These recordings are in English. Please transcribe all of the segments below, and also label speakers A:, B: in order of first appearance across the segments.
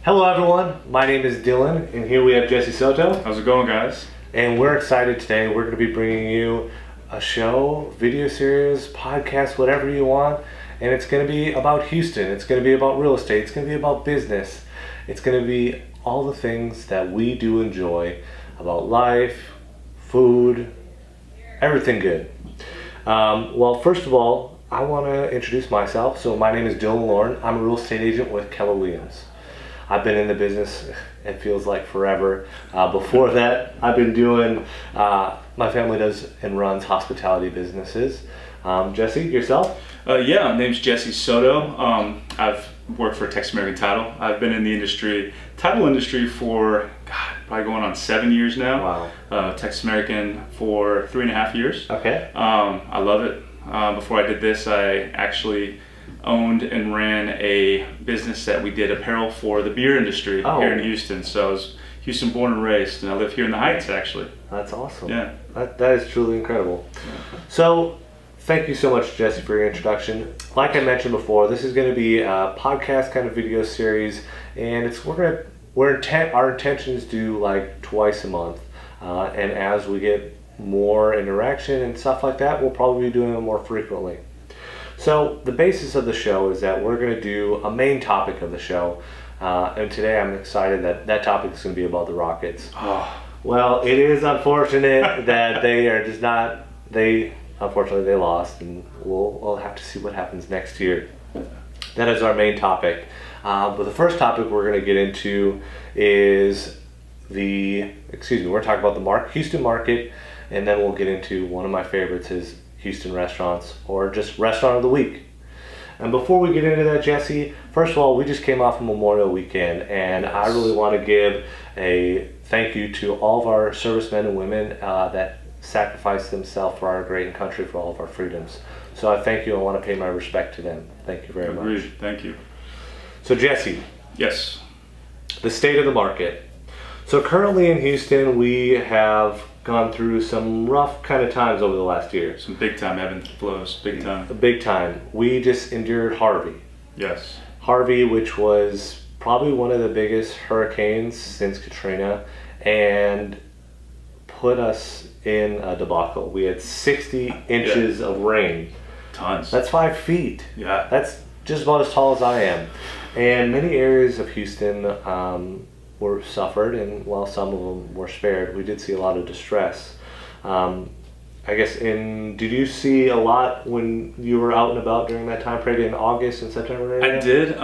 A: Hello everyone, my name is Dillon, and here we have Jesse Sotto.
B: How's it going, guys?
A: And we're excited today. We're going to be bringing you a show, video series, podcast, whatever you want. And it's going to be about Houston. It's going to be about real estate. It's going to be about business. It's going to be all the things that we do enjoy about life, food, everything good. Well, first of all, I want to introduce myself. So my name is Dillon Loren. I'm a real estate agent with Keller. I've been in the business, it feels like forever. Before that, I've been doing, my family does and runs hospitality businesses. Jesse, yourself?
B: Yeah, my name's Jesse Sotto. I've worked for Texas American Title. I've been in the title industry for, probably going on 7 years now.
A: Wow.
B: Texas American for 3.5 years.
A: Okay.
B: I love it. Before I did this, I actually owned and ran a business that we did apparel for the beer industry here in Houston. So I was Houston born and raised, and I live here in the Heights, actually.
A: That's awesome.
B: Yeah.
A: That is truly incredible. Yeah. So, thank you so much, Jesse, for your introduction. Like I mentioned before, this is going to be a podcast kind of video series, and our intention is to do like twice a month. And as we get more interaction and stuff like that, we'll probably be doing it more frequently. So the basis of the show is that we're going to do a main topic of the show, and today I'm excited that topic is going to be about the Rockets.
B: Oh.
A: Well, it is unfortunate that they are just not. Unfortunately they lost, and we'll have to see what happens next year. That is our main topic. But the first topic we're going to get into is we're talking about the Houston market, and then we'll get into one of my favorites is Houston restaurants, or just restaurant of the week. And before we get into that, Jesse, first of all, we just came off of Memorial Weekend, and I really want to give a thank you to all of our servicemen and women that sacrificed themselves for our great country, for all of our freedoms. So I thank you. I want to pay my respect to them. Thank you very much.
B: Thank you.
A: So Jesse.
B: Yes.
A: The state of the market. So currently in Houston, we have gone through some rough kind of times over the last year.
B: Some big time ebbs and flows, big time.
A: Big time. We just endured Harvey.
B: Yes.
A: Harvey, which was probably one of the biggest hurricanes since Katrina, and put us in a debacle. We had 60 inches of rain.
B: Tons.
A: That's 5 feet.
B: Yeah.
A: That's just about as tall as I am. And many areas of Houston were suffered, and while some of them were spared, we did see a lot of distress. I guess did you see a lot when you were out and about during that time period in August and September area?
B: I did,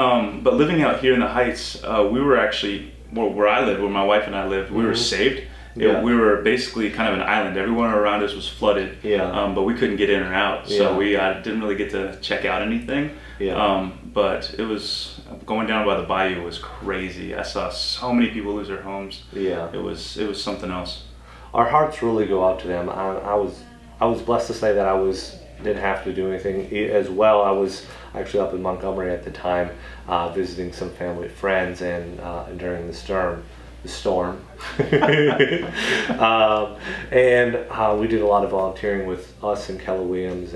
B: but living out here in the Heights, we were actually, where I live, where my wife and I lived, we were saved.
A: Yeah.
B: We were basically kind of an island. Everyone around us was flooded, but we couldn't get in or out, so we didn't really get to check out anything.
A: Yeah.
B: But it was, going down by the bayou was crazy. I saw so many people lose their homes.
A: Yeah.
B: It was something else.
A: Our hearts really go out to them. I was blessed to say that I didn't have to do anything as well. I was actually up in Montgomery at the time, visiting some family friends, and during the storm. And we did a lot of volunteering with us and Keller, and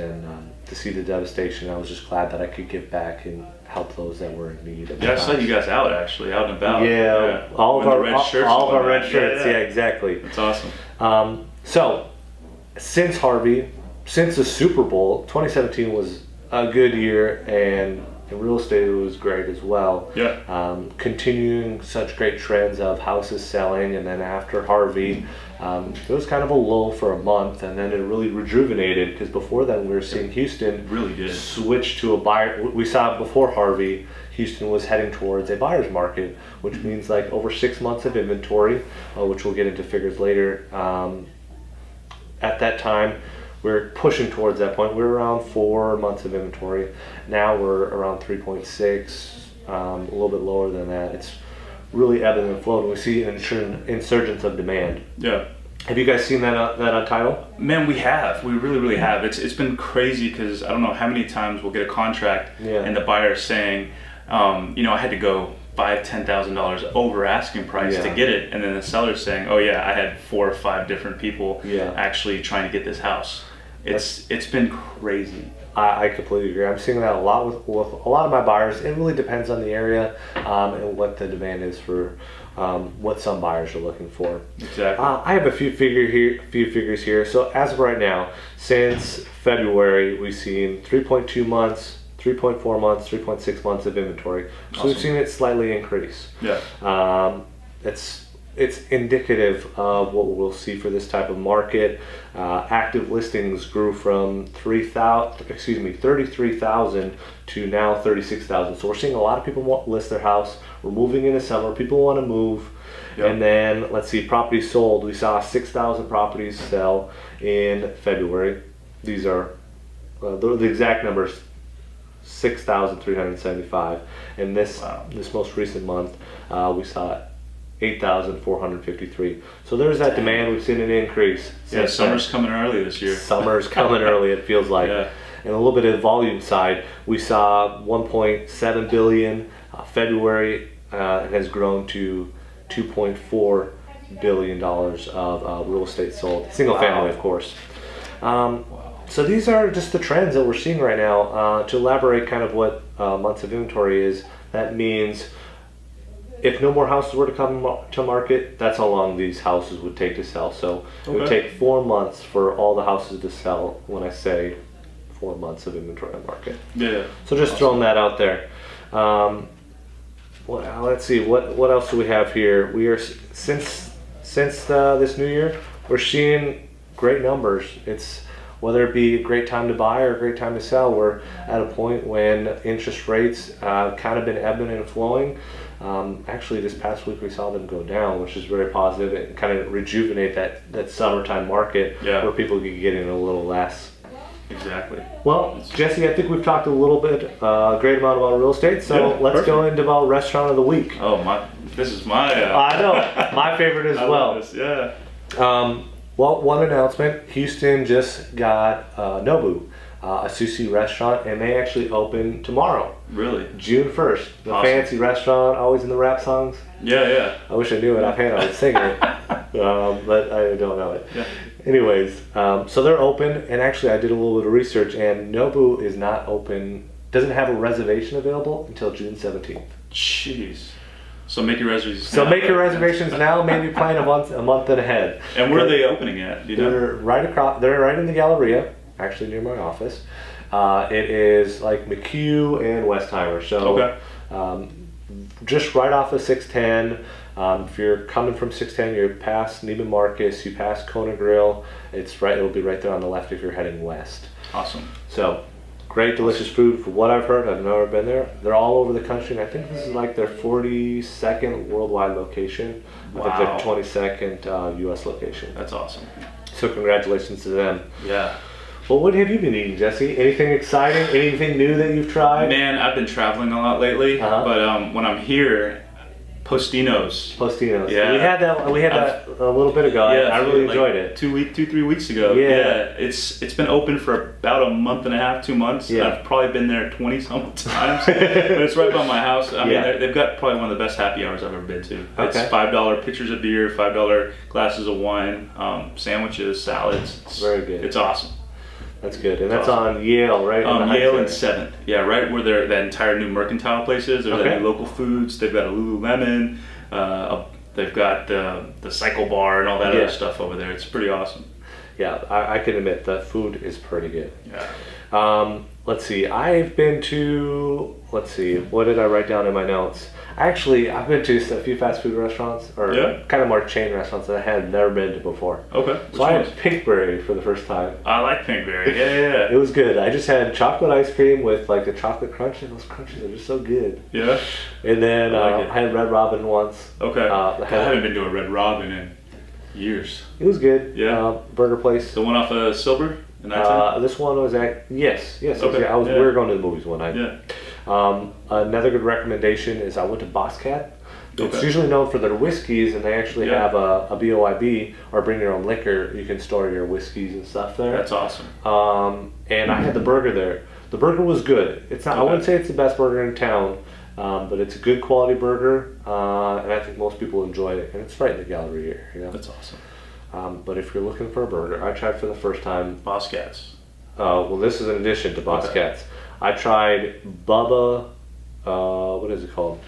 A: to see the devastation, I was just glad that I could give back and help those that were in need.
B: Yeah, I saw you guys out and about.
A: Yeah, all of our red shirts. Yeah, exactly.
B: That's awesome.
A: So, since Harvey, since the Super Bowl, 2017 was a good year, and in real estate it was great as well.
B: Yeah.
A: Continuing such great trends of houses selling, and then after Harvey, it was kind of a lull for a month, and then it really rejuvenated, because before then we were seeing Houston
B: really did
A: switch to a buyer. We saw before Harvey, Houston was heading towards a buyer's market, which means like over 6 months of inventory, which we'll get into figures later. At that time, we're pushing towards that point. We're around 4 months of inventory. Now we're around 3.6, a little bit lower than that. It's really ebbing and flowing. We see an insurgence of demand.
B: Yeah.
A: Have you guys seen that on title?
B: Man, we have. We really have. It's been crazy, because I don't know how many times we'll get a contract and the buyer's saying, I had to go $5,000-$10,000 over asking price to get it, and then the seller's saying, oh yeah, I had 4 or 5 different people actually trying to get this house. It's been crazy.
A: I completely agree. I'm seeing that a lot with a lot of my buyers. It really depends on the area and what the demand is for what some buyers are looking for.
B: Exactly.
A: I have a few figures here. So as of right now, since February, we've seen 3.2 months, 3.4 months, 3.6 months of inventory. So
B: Awesome.
A: we've seen it slightly increase.
B: Yeah.
A: It's indicative of what we'll see for this type of market. Active listings grew from 33,000 to now 36,000. So we're seeing a lot of people want to list their house. We're moving into summer. People want to move.
B: Yep.
A: And then let's see, properties sold. We saw 6,000 properties sell in February. These are the exact numbers. 6,375. And this most recent month, we saw 8,453. So there's that demand. We've seen an increase.
B: Yeah, summer's coming early this year.
A: Summer's coming early, it feels like.
B: Yeah.
A: And a little bit of the volume side, we saw 1.7 billion. February has grown to $2.4 billion of real estate sold. Single family, of course. So these are just the trends that we're seeing right now. To elaborate kind of what months of inventory is, that means if no more houses were to come to market, that's how long these houses would take to sell. So it would take 4 months for all the houses to sell when I say 4 months of inventory on market.
B: Yeah.
A: So just throwing that out there. Let's see, what else do we have here? We are, since this new year, we're seeing great numbers. It's whether it be a great time to buy or a great time to sell, we're at a point when interest rates kind of been ebbing and flowing. Actually, this past week we saw them go down, which is very positive and kind of rejuvenate that summertime market where people could get in a little less.
B: Exactly.
A: Well, Jesse, I think we've talked a little bit, a great amount about real estate, so let's go into about restaurant of the week.
B: Oh, this is my...
A: I know, my favorite as well.
B: Love this. Yeah.
A: Well, one announcement, Houston just got Nobu, a sushi restaurant, and they actually open tomorrow.
B: Really?
A: June 1st. The fancy restaurant, always in the rap songs.
B: Yeah.
A: I wish I knew it offhand, I would sing it, but I don't know it.
B: Yeah.
A: Anyways, so they're open, and actually I did a little bit of research, and Nobu is not open, doesn't have a reservation available until June 17th.
B: Jeez. So make your reservations
A: So
B: now.
A: make your reservations now, maybe plan a month and ahead.
B: And where are they opening at? Do you know?
A: They're right in the Galleria, actually near my office. It is like McHugh and Westheimer, so just right off of 610. If you're coming from 610, you're past Neiman Marcus, you pass Kona Grill. It'll be right there on the left if you're heading west.
B: Awesome.
A: So great, delicious food. For what I've heard, I've never been there. They're all over the country, and I think this is like their 42nd worldwide location.
B: Wow.
A: I think their 22nd U.S. location.
B: That's awesome.
A: So congratulations to them.
B: Yeah.
A: Well, what have you been eating, Jesse? Anything exciting? Anything new that you've tried?
B: Man, I've been traveling a lot lately, but when I'm here, Postino's.
A: Yeah. We had that a little bit ago. I really enjoyed it.
B: 3 weeks ago.
A: Yeah.
B: It's been open for about a month and a half, 2 months.
A: Yeah.
B: I've probably been there 20-some times, but it's right by my house. I mean, they've got probably one of the best happy hours I've ever been to. It's $5 pitchers of beer, $5 glasses of wine, sandwiches, salads.
A: Very good.
B: It's awesome.
A: That's good. And that's on Yale, right?
B: Yale and 7th. Yeah, right where that entire new mercantile place is. There's new local foods. They've got a Lululemon. They've got the cycle bar and all that other stuff over there. It's pretty awesome.
A: Yeah, I can admit the food is pretty good.
B: Yeah.
A: Let's see. I've been to, what did I write down in my notes? Actually, I've been to a few fast food restaurants, or kind of more chain restaurants that I had never been to before.
B: Okay.
A: So I had Pinkberry for the first time.
B: I like Pinkberry. Yeah.
A: It was good. I just had chocolate ice cream with like the chocolate crunch, and those crunches are just so good.
B: Yeah.
A: And then I had Red Robin once.
B: Okay. I haven't been to a Red Robin in years.
A: It was good.
B: Yeah.
A: Burger place.
B: The one off of Silver?
A: This one was at yes.
B: Okay.
A: We were going to the movies one night.
B: Yeah.
A: Another good recommendation is I went to Boss Cat. It's usually known for their whiskeys, and they actually have a BOIB, or bring your own liquor. You can store your whiskeys and stuff there.
B: That's awesome.
A: And I had the burger there. The burger was good. It's not. I wouldn't say it's the best burger in town, but it's a good quality burger, and I think most people enjoy it. And it's right in the gallery here.
B: That's awesome.
A: But if you're looking for a burger, I tried for the first time.
B: Boss Cats.
A: well, this is in addition to Bosquets. I tried Bubba, what is it called?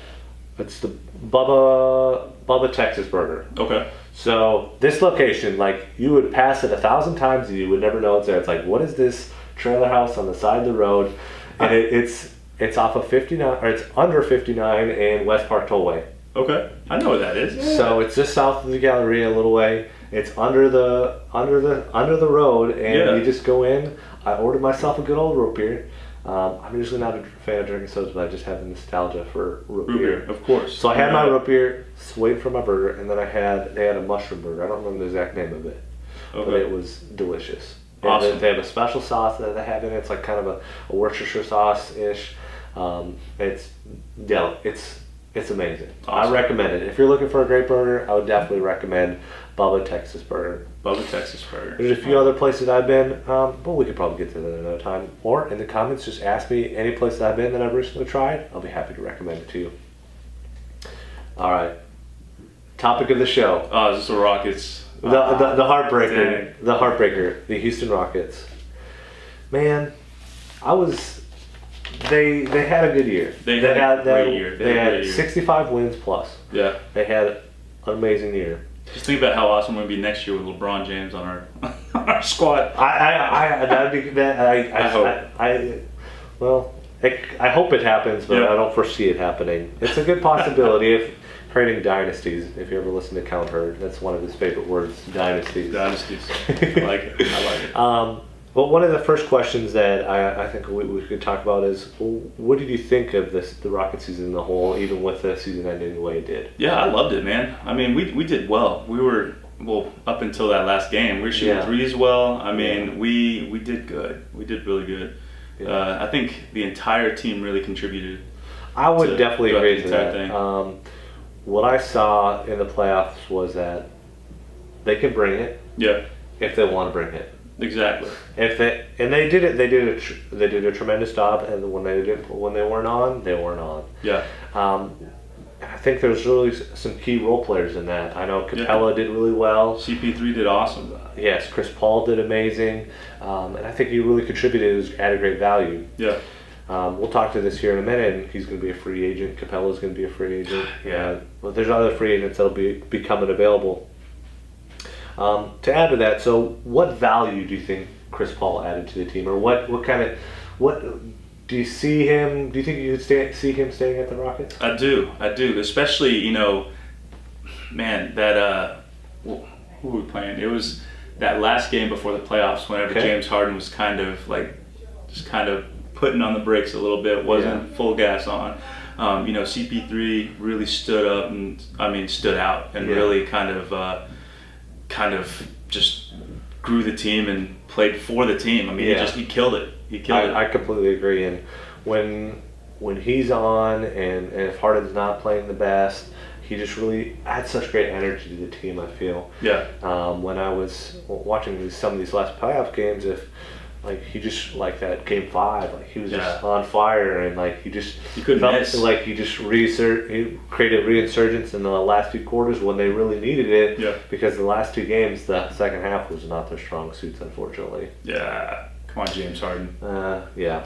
A: It's the Bubba Texas Burger.
B: Okay.
A: So this location, like, you would pass it 1,000 times and you would never know it's there. It's like, what is this trailer house on the side of the road? And it's off of 59, or it's under 59 and West Park Tollway.
B: Okay, I know what that is. Yeah.
A: So it's just south of the Galleria a little way. It's under the road, and you just go in. I ordered myself a good old root beer. I'm usually not a fan of drinking sodas, but I just have the nostalgia for root beer.
B: Of course.
A: So I had my root beer, waiting for my burger, and then they had a mushroom burger. I don't remember the exact name of it, but it was delicious.
B: Awesome.
A: And they have a special sauce that they have in it. It's like kind of a Worcestershire sauce-ish. It's amazing.
B: Awesome.
A: I recommend it. If you're looking for a great burger, I would definitely recommend Bubba Texas Burger.
B: Bubba Texas Burger.
A: There's a few other places I've been, but we could probably get to that another time. Or in the comments, just ask me any place that I've been that I've recently tried. I'll be happy to recommend it to you. All right. Topic of the show.
B: Oh, is this the Rockets?
A: The heartbreaker.
B: Dang.
A: The heartbreaker. The Houston Rockets. Man, They had a good year.
B: They had a great year.
A: They had 65 wins plus.
B: Yeah.
A: They had an amazing year.
B: Just think about how awesome it would be next year with LeBron James on our on our squad.
A: I hope it happens, but I don't foresee it happening. It's a good possibility if creating dynasties. If you ever listen to Count Hurd, that's one of his favorite words, dynasties.
B: Dynasties. I like it. I like it.
A: Well, one of the first questions that I think we could talk about is, what did you think of the Rocket season as a whole, even with the season ending the way it did?
B: Yeah, I loved it, man. I mean, we did well. We were, up until that last game, we were shooting threes well. I mean, we did good. We did really good. Yeah. I think the entire team really contributed.
A: I would definitely agree to that.
B: Thing.
A: What I saw in the playoffs was that they can bring it if they want to bring it.
B: Exactly.
A: They did it. They did a tremendous job. And when they weren't on, they weren't on.
B: Yeah.
A: I think there's really some key role players in that. I know Capella did really well.
B: CP3 did awesome.
A: Yes, Chris Paul did amazing, and I think he really contributed, added great value.
B: Yeah.
A: We'll talk to this here in a minute. And he's going to be a free agent. Capella's going to be a free agent.
B: Yeah.
A: But there's other free agents that'll be becoming available. To add to that, so what value do you think Chris Paul added to the team, or what do you see him? Do you think you could see him staying at the Rockets?
B: I do, especially man, that who were we playing? It was that last game before the playoffs, whenever James Harden was kind of putting on the brakes a little bit, wasn't full gas on. CP3 really stood up and stood out and really kind of just grew the team and played for the team. I mean, he killed it. He killed it.
A: I completely agree. And when he's on and if Harden's not playing the best, he just really adds such great energy to the team, I feel.
B: Yeah.
A: When I was watching some of these last playoff games, he just that game 5, he was just on fire, and he
B: couldn't miss.
A: Like he just he created reinsurgence in the last few quarters when they really needed it.
B: Yeah. Because
A: the last 2 games, the second half was not their strong suits, unfortunately.
B: Yeah. Come on, James Harden.
A: Yeah.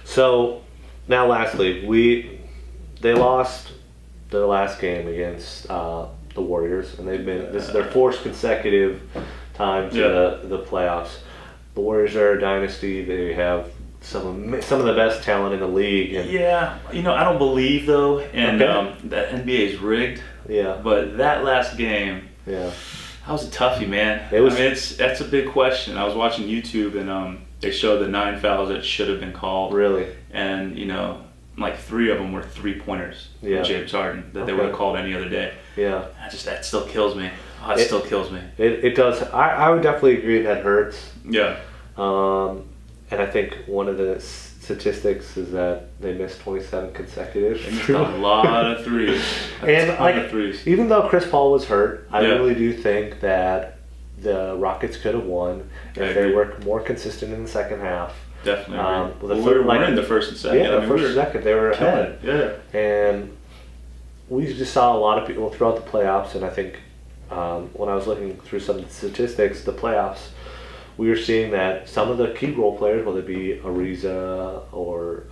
A: So now, lastly, they lost their last game against the Warriors, and this is their 4th consecutive time to the playoffs. The Warriors are a dynasty. They have some of the best talent in the league. And
B: I don't believe though, and that NBA is rigged.
A: Yeah.
B: But that last game, that was a toughie, man. That's a big question. I was watching YouTube, and they showed the 9 fouls that should have been called.
A: Really.
B: And 3 of them were 3-pointers from James Harden that they would have called any other day.
A: Yeah.
B: That still kills me. It still kills me.
A: It does. I would definitely agree that hurts.
B: Yeah.
A: And I think one of the statistics is that they missed 27 consecutive.
B: They missed a lot of threes.
A: Even though Chris Paul was hurt, I really do think that the Rockets could have won if they were more consistent in the second half.
B: Definitely. We were in the first and second.
A: Yeah, the first and second, they were ahead.
B: Yeah.
A: And we just saw a lot of people throughout the playoffs, and I think when I was looking through some statistics, the playoffs we are seeing that some of the key role players, whether it be Ariza or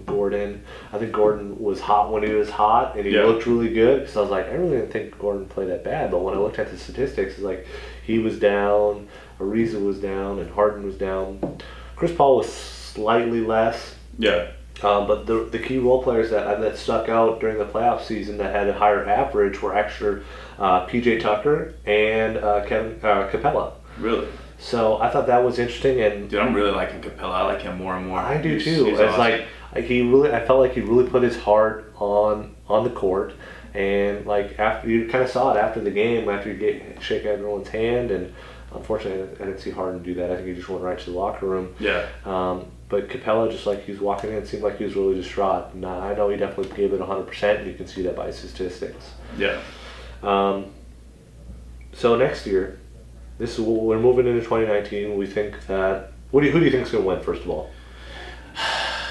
A: Gordon, I think Gordon was hot when he was hot, and he looked really good. Because I was like, I really didn't think Gordon played that bad, but when I looked at the statistics, it's like he was down, Ariza was down, and Harden was down. Chris Paul was slightly less.
B: Yeah.
A: But the key role players that stuck out during the playoff season that had a higher average were actually PJ Tucker and Kevin Capella.
B: Really?
A: So I thought that was interesting, and
B: dude, I'm really liking Capella. I like him more and more.
A: I do too.
B: He's
A: It's
B: awesome.
A: I felt like he really put his heart on the court, and like after you kind of saw it after the game, after you shake everyone's hand, and unfortunately I didn't see Harden do that. I think he just went right to the locker room.
B: Yeah.
A: But Capella, just like he was walking in, seemed like he was really distraught. And I know he definitely gave it 100%, and you can see that by his statistics.
B: Yeah.
A: So next year, we're moving into 2019. We think that who do you think is going to win first of all?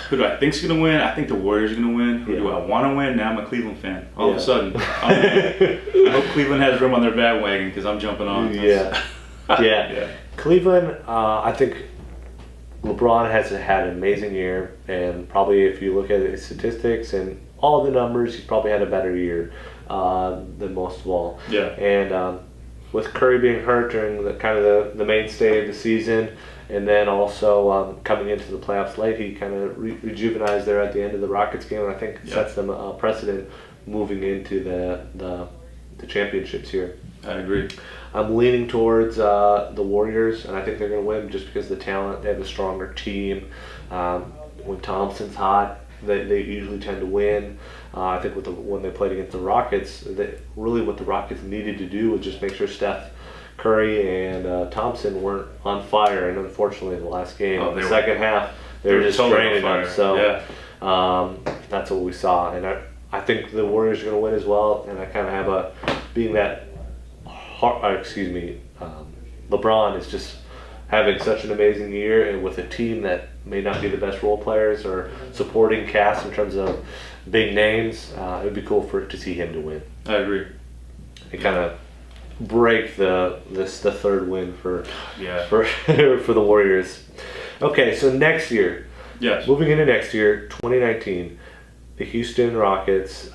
B: Who do I think's going to win? I think the Warriors are going to win. Who do I want to win? Now I'm a Cleveland fan. All of a sudden, I hope Cleveland has room on their bandwagon because I'm jumping on.
A: Yeah. Cleveland, I think LeBron has had an amazing year, and probably if you look at his statistics and all the numbers, he's probably had a better year than most of all.
B: Yeah.
A: And with Curry being hurt during the mainstay of the season, and then also coming into the playoffs late, he kind of rejuvenized there at the end of the Rockets game, and I think sets them a precedent moving into the championships here.
B: I agree.
A: I'm leaning towards the Warriors, and I think they're going to win just because of the talent. They have a stronger team. When Thompson's hot, they usually tend to win. I think when they played against the Rockets, really what the Rockets needed to do was just make sure Steph Curry and Thompson weren't on fire. And unfortunately, in the last game, the second half, they were just
B: totally
A: draining them. So that's what we saw. And I think the Warriors are going to win as well. And I kind of have being that. LeBron is just having such an amazing year, and with a team that may not be the best role players or supporting cast in terms of big names, it would be cool to see him to win.
B: I agree.
A: And kind of break the third win for the Warriors. Okay, so next year, moving into next year, 2019, the Houston Rockets,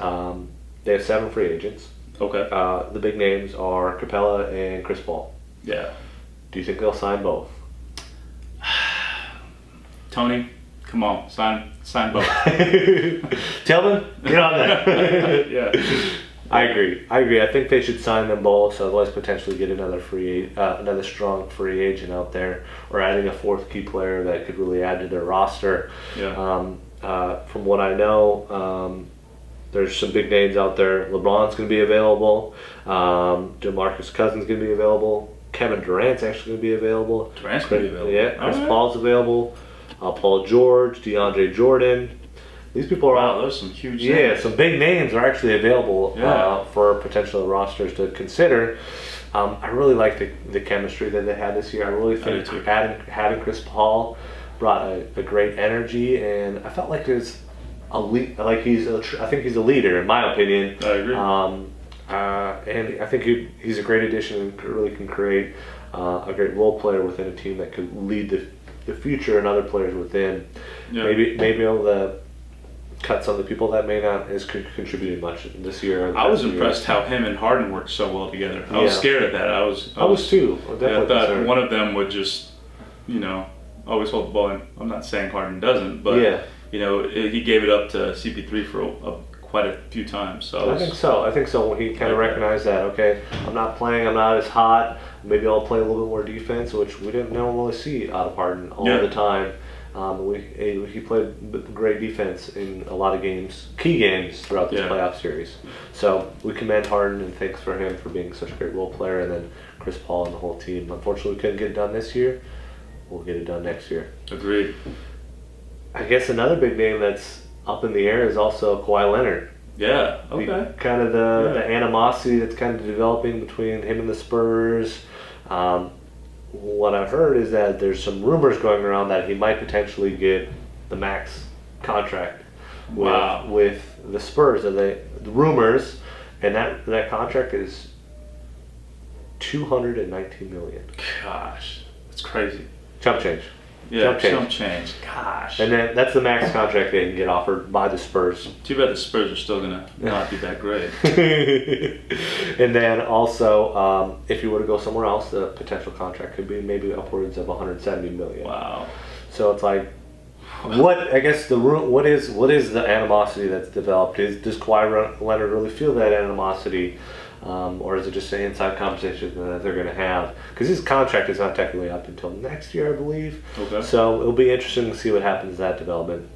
A: they have 7 free agents.
B: Okay.
A: The big names are Capella and Chris Paul.
B: Yeah.
A: Do you think they'll sign both?
B: Tony, come on, sign both.
A: Tillman, get on that.
B: Yeah.
A: I agree. I think they should sign them both, so otherwise potentially get another strong free agent out there, or adding a fourth key player that could really add to their roster.
B: Yeah.
A: From what I know, there's some big names out there. LeBron's going to be available. DeMarcus Cousins going to be available. Kevin Durant's actually going to be available.
B: Durant's going to be available.
A: Yeah, Chris Paul's available. Paul George, DeAndre Jordan. These people are
B: those are some huge names.
A: some big names are actually available for potential rosters to consider. I really like the chemistry that they had this year. I really think having Chris Paul brought a great energy, and I felt like there's I think he's a leader in my opinion.
B: I agree.
A: And I think he's a great addition and really can create a great role player within a team that could lead the future and other players within. Yeah. Maybe able to cut some of the people that may not as contributed much this year.
B: I was impressed how him and Harden worked so well together. I was scared of that. I was too. I thought one of them would just, always hold the ball. And I'm not saying Harden doesn't, but he gave it up to CP3 for quite a few times. So
A: I think so. When he kind of recognized that, okay, I'm not as hot. Maybe I'll play a little bit more defense, which we didn't normally see out of Harden all the time. He played great defense in a lot of key games throughout this playoff series. So we commend Harden and thanks for him for being such a great role player, and then Chris Paul and the whole team. Unfortunately, we couldn't get it done this year. We'll get it done next year.
B: Agreed.
A: I guess another big name that's up in the air is also Kawhi Leonard.
B: Yeah, okay.
A: Kind of the animosity that's kind of developing between him and the Spurs. What I've heard is that there's some rumors going around that he might potentially get the max contract with the Spurs. The rumors, and that contract is $219 million.
B: Gosh, It's crazy.
A: Chump change.
B: Yeah, chump change. Gosh.
A: And then that's the max contract they can get offered by the Spurs.
B: Too bad the Spurs are still gonna not be that great.
A: And then also, if you were to go somewhere else, the potential contract could be maybe upwards of 170 million.
B: Wow.
A: So it's like, what I guess what is the animosity that's developed? Does Kawhi Leonard really feel that animosity? Or is it just an inside conversation that they're going to have? Because his contract is not technically up until next year, I believe.
B: Okay.
A: So it'll be interesting to see what happens in that development.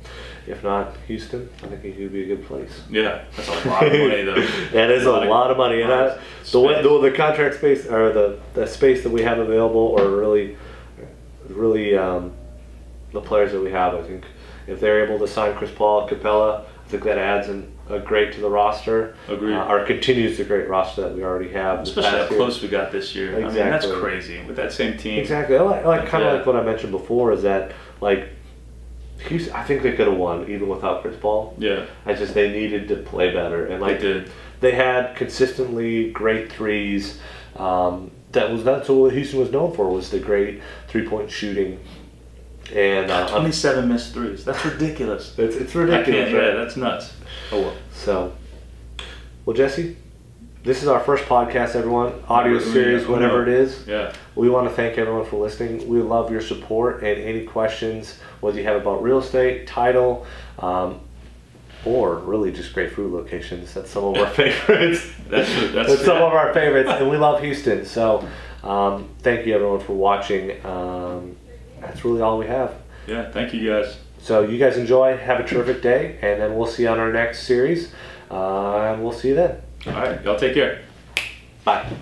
A: If not, Houston, I think it could be a good place.
B: Yeah, that's a lot of money, though.
A: That is a lot of money. And the contract space, or the space that we have available, or really the players that we have, I think if they're able to sign Chris Paul, Capella, I think that adds a great to the roster.
B: Agreed.
A: Or continues the great roster that we already have.
B: Especially how close we got this year.
A: Exactly.
B: I mean, that's crazy with that same team.
A: Exactly. Like what I mentioned before is that like Houston, I think they could have won even without Chris Paul.
B: Yeah.
A: They needed to play better, and like
B: they did.
A: They had consistently great threes. That's what Houston was known for, was the great 3-point shooting. And
B: 27 missed threes. That's ridiculous.
A: It's ridiculous.
B: Right? Yeah, that's nuts. Oh well.
A: So, Jesse, this is our first podcast, everyone. Audio series, whatever it is.
B: Yeah.
A: We want to thank everyone for listening. We love your support and any questions, whether you have about real estate, title, or really just great food locations. That's some of our favorites. That's some of our favorites, and we love Houston. So, thank you everyone for watching. That's really all we have.
B: Yeah, thank you guys.
A: So you guys enjoy, have a terrific day, and then we'll see you on our next series. And we'll see you then.
B: All right, y'all take care.
A: Bye.